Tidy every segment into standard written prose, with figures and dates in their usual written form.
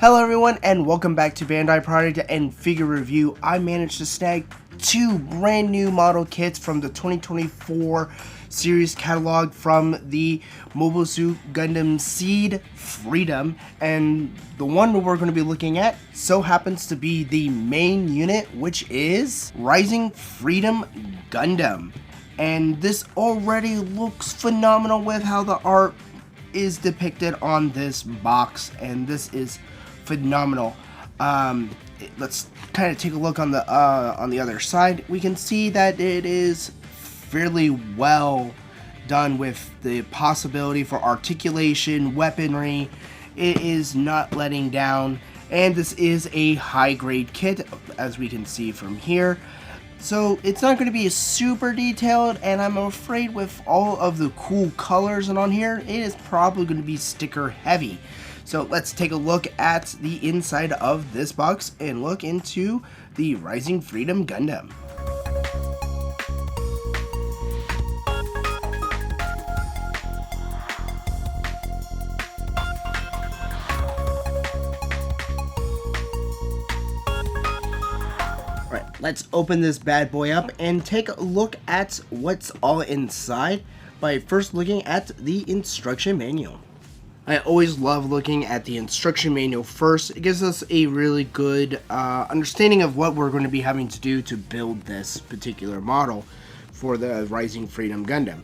Hello everyone and welcome back to Bandai Product and Figure Review. I managed to snag two brand new model kits from the 2024 series catalog from the Mobile Suit Gundam Seed Freedom, and the one we're going to be looking at so happens to be the main unit, which is Rising Freedom Gundam. And this already looks phenomenal with how the art is depicted on this box, and this is phenomenal. Let's kind of take a look on the other side. We can see that it is fairly well done with the possibility for articulation, weaponry. It is not letting down, and this is a high-grade kit, as we can see from here. So it's not going to be super detailed, and I'm afraid with all of the cool colors and on here, it is probably going to be sticker heavy. So let's take a look at the inside of this box and look into the Rising Freedom Gundam. Alright, let's open this bad boy up and take a look at what's all inside by first looking at the instruction manual. I always love looking at the instruction manual first. It gives us a really good understanding of what we're going to be having to do to build this particular model for the Rising Freedom Gundam.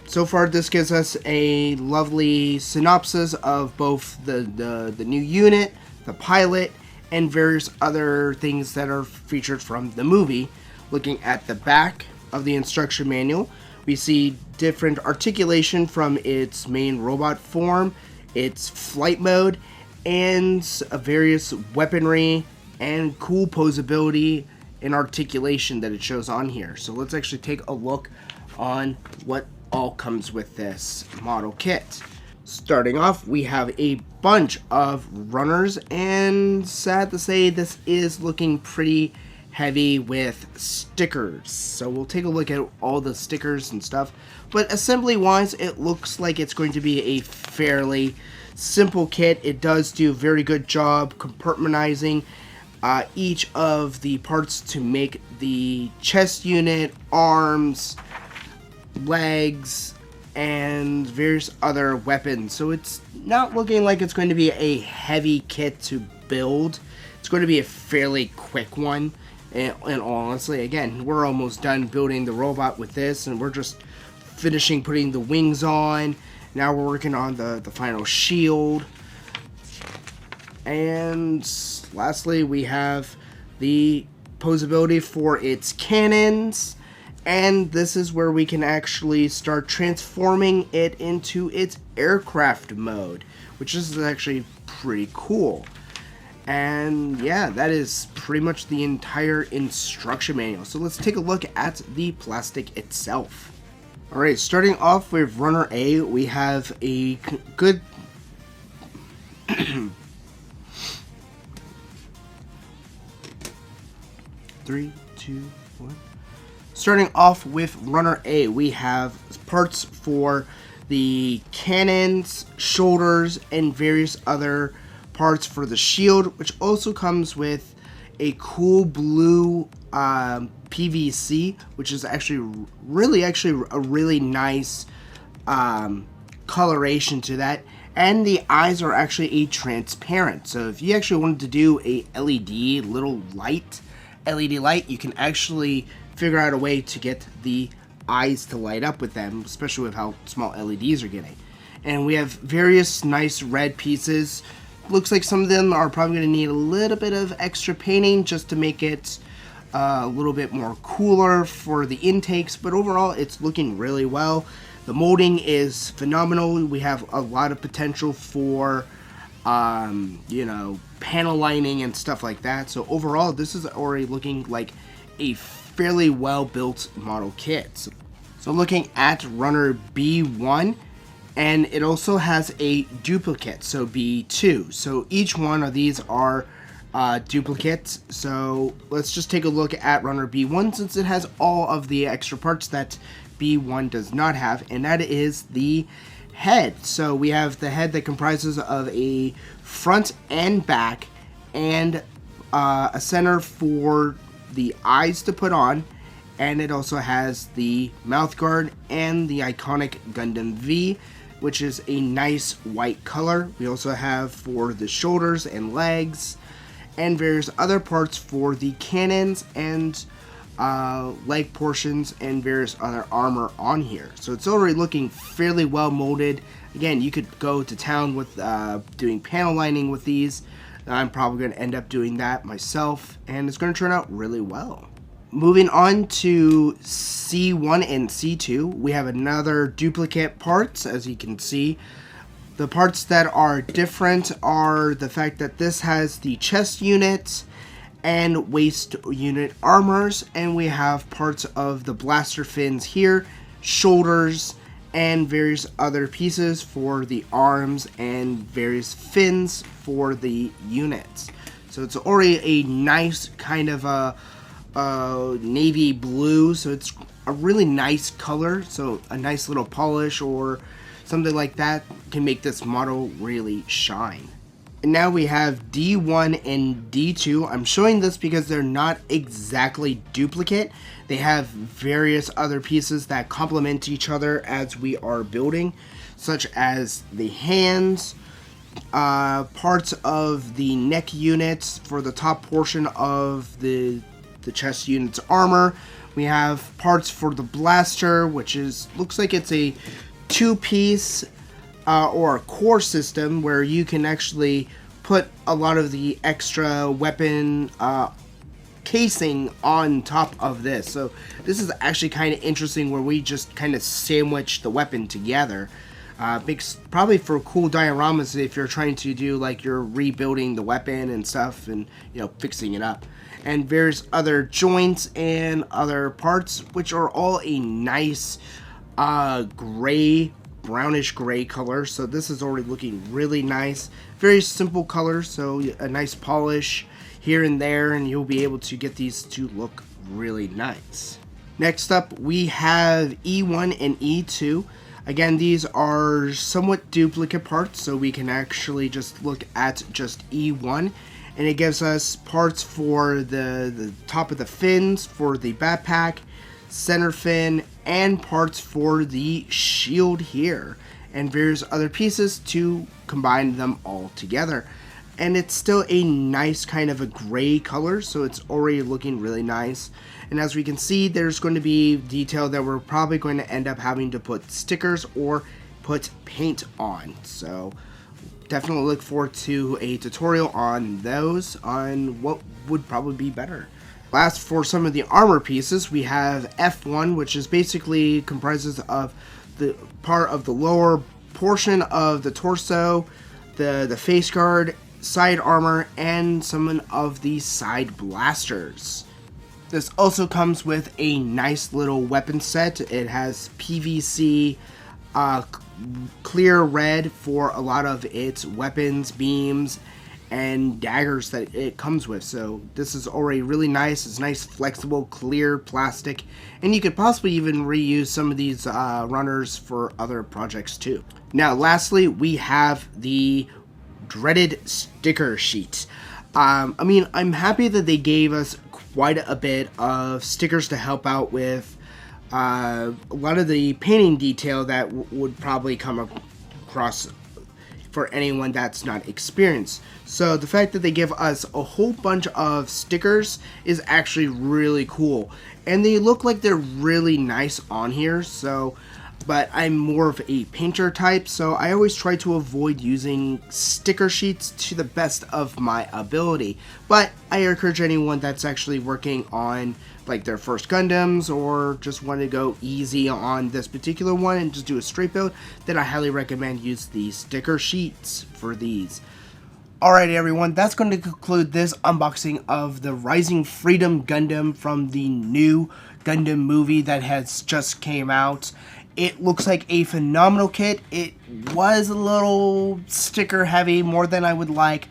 So far, this gives us a lovely synopsis of both the new unit, the pilot, and various other things that are featured from the movie. Looking at the back of the instruction manual, we see different articulation from its main robot form, its flight mode, and various weaponry and cool posability and articulation that it shows on here. So let's actually take a look on what all comes with this model kit. Starting off, we have a bunch of runners, and sad to say, this is looking pretty heavy with stickers. So we'll take a look at all the stickers and stuff. But assembly wise, it looks like it's going to be a fairly simple kit. It does do a very good job compartmentalizing each of the parts to make the chest unit, arms, legs, and various other weapons. So it's not looking like it's going to be a heavy kit to build. It's going to be a fairly quick one. And honestly, again, we're almost done building the robot with this, and we're just finishing putting the wings on. Now we're working on the final shield. And lastly, we have the posability for its cannons. And this is where we can actually start transforming it into its aircraft mode, which is actually pretty cool. And yeah, that is pretty much the entire instruction manual. So let's take a look at the plastic itself. Alright, starting off with Runner A, we have a good... 3, 2, 1. Starting off with Runner A, we have parts for the cannons, shoulders, and various other parts for the shield, which also comes with a cool blue PVC, which is actually a really nice coloration to that. And the eyes are actually a transparent, so if you actually wanted to do a LED little light, you can actually figure out a way to get the eyes to light up with them, especially with how small LEDs are getting. And we have various nice red pieces. Looks like some of them are probably going to need a little bit of extra painting just to make it a little bit more cooler for the intakes, but overall it's looking really well. The molding is phenomenal. We have a lot of potential for panel lining and stuff like that. So overall, this is already looking like a fairly well built model kit. So looking at Runner B1, and it also has a duplicate, so B2. So each one of these are duplicates. So let's just take a look at Runner B1, since it has all of the extra parts that B1 does not have, and that is the head. So we have the head that comprises of a front and back, and a center for the eyes to put on, and it also has the mouth guard and the iconic Gundam V, which is a nice white color. We also have for the shoulders and legs, and various other parts for the cannons and leg portions and various other armor on here. So it's already looking fairly well molded. Again, you could go to town with doing panel lining with these. I'm probably going to end up doing that myself, and it's going to turn out really well. Moving on to C1 and C2, we have another duplicate parts. As you can see, the parts that are different are the fact that this has the chest unit and waist unit armors, and we have parts of the blaster fins here, shoulders, and various other pieces for the arms and various fins for the units. So it's already a nice kind of a navy blue, so it's a really nice color. So a nice little polish or something like that can make this model really shine. And now we have D1 and D2. I'm showing this because they're not exactly duplicate. They have various other pieces that complement each other as we are building, such as the hands, parts of the neck units for the top portion of the chest unit's armor. We have parts for the blaster, which looks like it's a two-piece or a core system where you can actually put a lot of the extra weapon casing on top of this. So this is actually kind of interesting, where we just kind of sandwich the weapon together. Makes probably for cool dioramas if you're trying to do like you're rebuilding the weapon and stuff, and fixing it up. And various other joints and other parts, which are all a nice gray, brownish gray color. So this is already looking really nice. Very simple color, so a nice polish here and there, and you'll be able to get these to look really nice. Next up, we have E1 and E2. Again, these are somewhat duplicate parts, so we can actually just look at just E1, and it gives us parts for the top of the fins for the backpack, center fin, and parts for the shield here, and various other pieces to combine them all together. And it's still a nice kind of a gray color, so it's already looking really nice. And as we can see, there's going to be detail that we're probably going to end up having to put stickers or put paint on. So definitely look forward to a tutorial on those, on what would probably be better. Last, for some of the armor pieces, we have F1, which is basically comprises of the part of the lower portion of the torso, the face guard, side armor, and some of the side blasters. This also comes with a nice little weapon set. It has PVC clear red for a lot of its weapons, beams, and daggers that it comes with. So this is already really nice. It's nice, flexible, clear plastic, and you could possibly even reuse some of these runners for other projects too. Now lastly, we have the dreaded sticker sheet. I mean, I'm happy that they gave us quite a bit of stickers to help out with a lot of the painting detail that would probably come across for anyone that's not experienced. So the fact that they give us a whole bunch of stickers is actually really cool, and they look like they're really nice on here. So but I'm more of a painter type, so I always try to avoid using sticker sheets to the best of my ability. But I encourage anyone that's actually working on like their first Gundams, or just want to go easy on this particular one and just do a straight build, then I highly recommend use the sticker sheets for these. Alright everyone, that's going to conclude this unboxing of the Rising Freedom Gundam from the new Gundam movie that has just came out. It looks like a phenomenal kit. It was a little sticker heavy, more than I would like.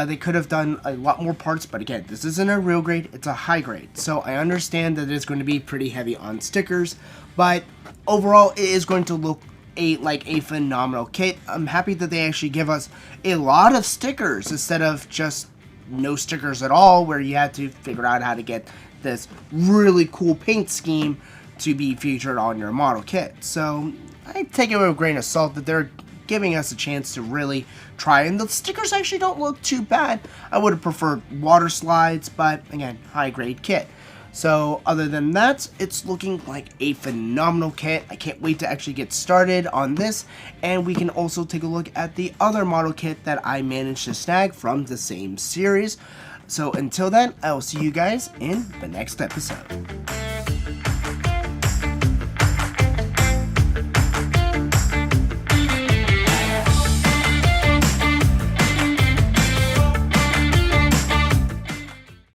They could have done a lot more parts, but again, this isn't a real grade, it's a high grade. So I understand that it's going to be pretty heavy on stickers, but overall it is going to look a phenomenal kit. I'm happy that they actually give us a lot of stickers instead of just no stickers at all, where you had to figure out how to get this really cool paint scheme to be featured on your model kit. So I take it with a grain of salt that they're giving us a chance to really try, and the stickers actually don't look too bad. I would have preferred water slides, but again, high grade kit. So other than that, it's looking like a phenomenal kit. I can't wait to actually get started on this, and we can also take a look at the other model kit that I managed to snag from the same series. So until then, I will see you guys in the next episode.